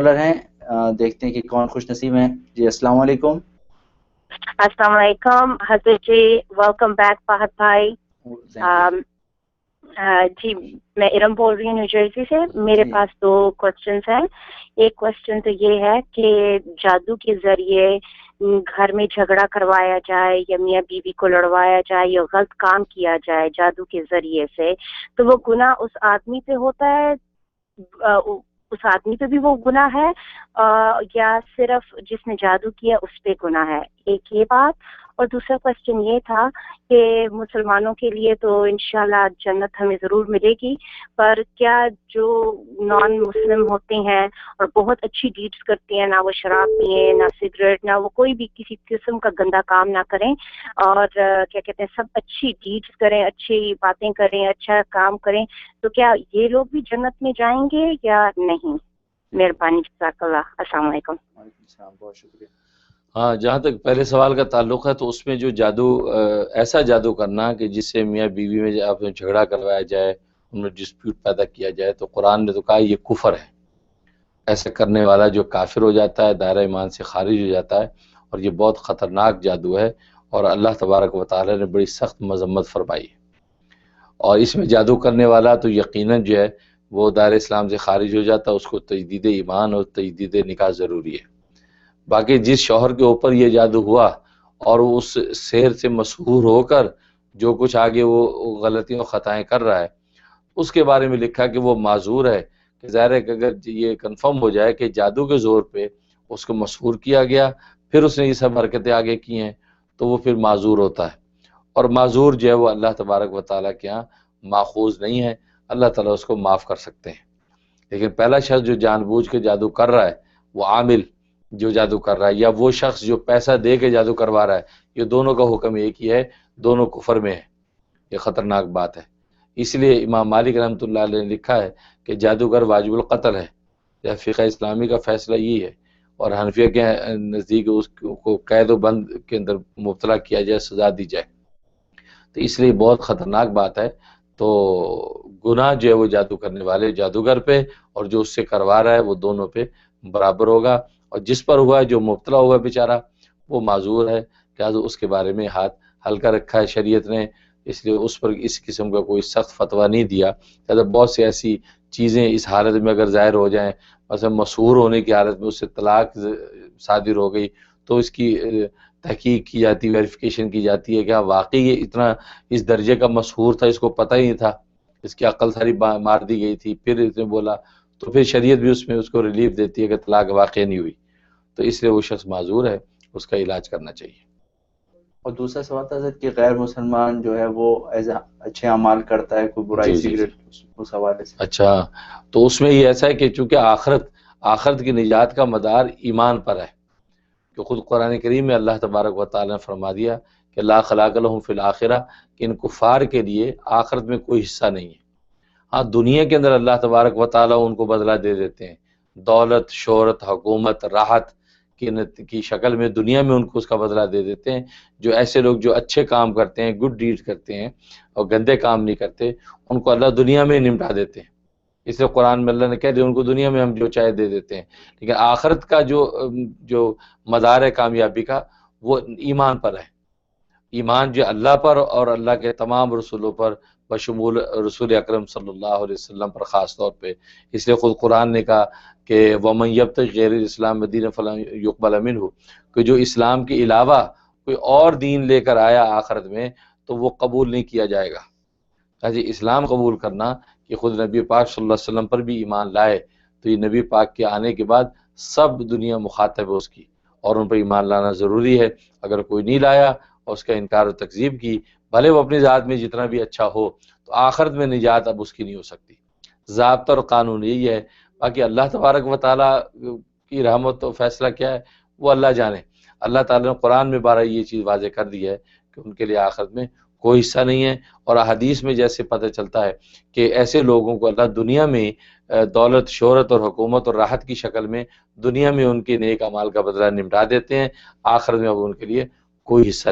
Collar ہیں، دیکھتے ہیں کہ کون خوش نصیب ہیں. جی السلام علیکم. السلام علیکم حضرت جی، ویلکم بیک فہد بھائی. جی میں ارم بول رہی ہوں نیو جرسی سے. میرے پاس 2 کوسچنس ہیں. ایک کوسچن تو یہ ہے کہ جادو کے ذریعے گھر میں جھگڑا کروایا جائے یا میاں بیوی کو لڑوایا جائے یا غلط کام کیا جائے جادو کے ذریعے سے، تو وہ گناہ اس آدمی پہ ہوتا ہے، اس آدمی پہ بھی وہ گناہ ہے یا صرف جس نے جادو کیا اس پہ گناہ ہے؟ ایک یہ بات. اور دوسرا کوسچن یہ تھا کہ مسلمانوں کے لیے تو انشاءاللہ جنت ہمیں ضرور ملے گی، پر کیا جو نان مسلم ہوتے ہیں اور بہت اچھی ڈیڈز کرتے ہیں، نہ وہ شراب پئیں، نہ سگریٹ، نہ وہ کوئی بھی کسی قسم کا گندا کام نہ کریں، اور کیا کہتے ہیں سب اچھی ڈیڈز کریں، اچھی باتیں کریں، اچھا کام کریں، تو کیا یہ لوگ بھی جنت میں جائیں گے یا نہیں؟ مہربانی، جزاک اللہ. السلام علیکم. وعلیکم السلام، بہت شکریہ. ہاں، جہاں تک پہلے سوال کا تعلق ہے تو اس میں جو جادو، ایسا جادو کرنا کہ جس سے میاں بیوی میں آپ نے جھگڑا کروایا جائے، ان میں ڈسپیوٹ پیدا کیا جائے، تو قرآن نے تو کہا یہ کفر ہے. ایسا کرنے والا جو کافر ہو جاتا ہے، دائرہ ایمان سے خارج ہو جاتا ہے، اور یہ بہت خطرناک جادو ہے، اور اللہ تبارک و تعالی نے بڑی سخت مذمت فرمائی ہے. اور اس میں جادو کرنے والا تو یقیناً جو ہے وہ دائرہ اسلام سے خارج ہو جاتا ہے، اس کو تجدید ایمان اور تجدید نکاح ضروری ہے. باقی جس شوہر کے اوپر یہ جادو ہوا اور وہ اس سحر سے مسحور ہو کر جو کچھ آگے وہ غلطیاں اور خطائیں کر رہا ہے، اس کے بارے میں لکھا کہ وہ معذور ہے. کہ ظاہر ہے کہ اگر یہ کنفرم ہو جائے کہ جادو کے زور پہ اس کو مسحور کیا گیا، پھر اس نے یہ سب حرکتیں آگے کی ہیں، تو وہ پھر معذور ہوتا ہے. اور معذور جو ہے وہ اللہ تبارک و تعالیٰ کے ہاں ماخوذ نہیں ہے، اللہ تعالیٰ اس کو معاف کر سکتے ہیں. لیکن پہلا شخص جو جان بوجھ کے جادو کر رہا ہے، وہ عامل جو جادو کر رہا ہے، یا وہ شخص جو پیسہ دے کے جادو کروا رہا ہے، یہ دونوں کا حکم ایک ہی ہے، دونوں کفر میں ہے. یہ خطرناک بات ہے. اس لیے امام مالک رحمۃ اللہ علیہ نے لکھا ہے کہ جادوگر واجب القتل ہے. یا فقہ اسلامی کا فیصلہ یہی ہے، اور حنفیہ کے نزدیک اس کو قید و بند کے اندر مبتلا کیا جائے، سزا دی جائے. تو اس لیے بہت خطرناک بات ہے. تو گناہ جو ہے وہ جادو کرنے والے جادوگر پہ اور جو اس سے کروا رہا ہے وہ دونوں پہ برابر ہوگا. اور جس پر ہوا ہے، جو مبتلا ہوا ہے بیچارہ، وہ معذور ہے، لہٰذا اس کے بارے میں ہاتھ ہلکا رکھا ہے شریعت نے. اس لیے اس پر اس قسم کا کوئی سخت فتویٰ نہیں دیا. لہٰذا بہت سی ایسی چیزیں اس حالت میں اگر ظاہر ہو جائیں، مثلا مسحور ہونے کی حالت میں اس سے طلاق صادر ہو گئی، تو اس کی تحقیق کی جاتی، ویریفیکیشن کی جاتی ہے کہ واقعی یہ اتنا اس درجے کا مسحور تھا، اس کو پتہ ہی نہیں تھا، اس کی عقل ساری مار دی گئی تھی، پھر اس نے بولا، تو پھر شریعت بھی اس میں اس کو ریلیف دیتی ہے کہ طلاق واقع نہیں ہوئی. تو اس لیے وہ شخص معذور ہے، اس کا علاج کرنا چاہیے. اور دوسرا سوال تھا حضرت کہ غیر مسلمان جو ہے وہ اچھے اعمال کرتا ہے، کوئی برائی سگریٹ، اس حوالے سے. اچھا، تو اس میں یہ ایسا ہے کہ چونکہ آخرت کی نجات کا مدار ایمان پر ہے، کہ خود قرآن کریم میں اللہ تبارک و تعالیٰ نے فرما دیا کہ لا خلاق لہم فی الآخرہ، کہ ان کفار کے لیے آخرت میں کوئی حصہ نہیں ہے. ہاں، دنیا کے اندر اللہ تبارک و تعالیٰ ان کو بدلہ دے دیتے ہیں، دولت، شہرت، حکومت، راحت کی شکل میں دنیا میں ان کو اس کا بدلہ دے دیتے ہیں. جو ایسے لوگ جو اچھے کام کرتے ہیں، گڈ ڈیڈ کرتے ہیں اور گندے کام نہیں کرتے، ان کو اللہ دنیا میں نمٹا دیتے ہیں. اس لیے قرآن میں اللہ نے کہہ دیا ان کو دنیا میں ہم جو چاہے دے دیتے ہیں. لیکن آخرت کا جو مدار ہے کامیابی کا، وہ ایمان پر ہے. ایمان جو اللہ پر اور اللہ کے تمام رسولوں پر، بشمول رسول اکرم صلی اللہ علیہ وسلم پر خاص طور پہ. اس لیے خود قرآن نے کہا کہ وَمَن يَبْتَغِ غَيْرَ الْإِسْلَامِ دِينًا فَلَن يُقْبَلَ مِنْهُ، کہ جو اسلام کے علاوہ کوئی اور دین لے کر آیا آخرت میں تو وہ قبول نہیں کیا جائے گا. جی اسلام قبول کرنا، کہ خود نبی پاک صلی اللہ علیہ وسلم پر بھی ایمان لائے، تو یہ نبی پاک کے آنے کے بعد سب دنیا مخاطب ہے اس کی، اور ان پر ایمان لانا ضروری ہے. اگر کوئی نہیں لایا اور اس کا انکار و تکذیب کی، بھلے وہ اپنی ذات میں جتنا بھی اچھا ہو، تو آخرت میں نجات اب اس کی نہیں ہو سکتی. ضابطہ اور قانون یہی ہے. باقی اللہ تبارک و تعالیٰ کی رحمت و فیصلہ کیا ہے وہ اللہ جانے. اللہ تعالیٰ نے قرآن میں بارہ یہ چیز واضح کر دی ہے کہ ان کے لیے آخرت میں کوئی حصہ نہیں ہے. اور حدیث میں جیسے پتہ چلتا ہے کہ ایسے لوگوں کو اللہ دنیا میں دولت، شہرت اور حکومت اور راحت کی شکل میں دنیا میں ان کے نیک اعمال کا بدلہ نمٹا دیتے ہیں، آخرت میں اب ان کے لیے کوئی حصہ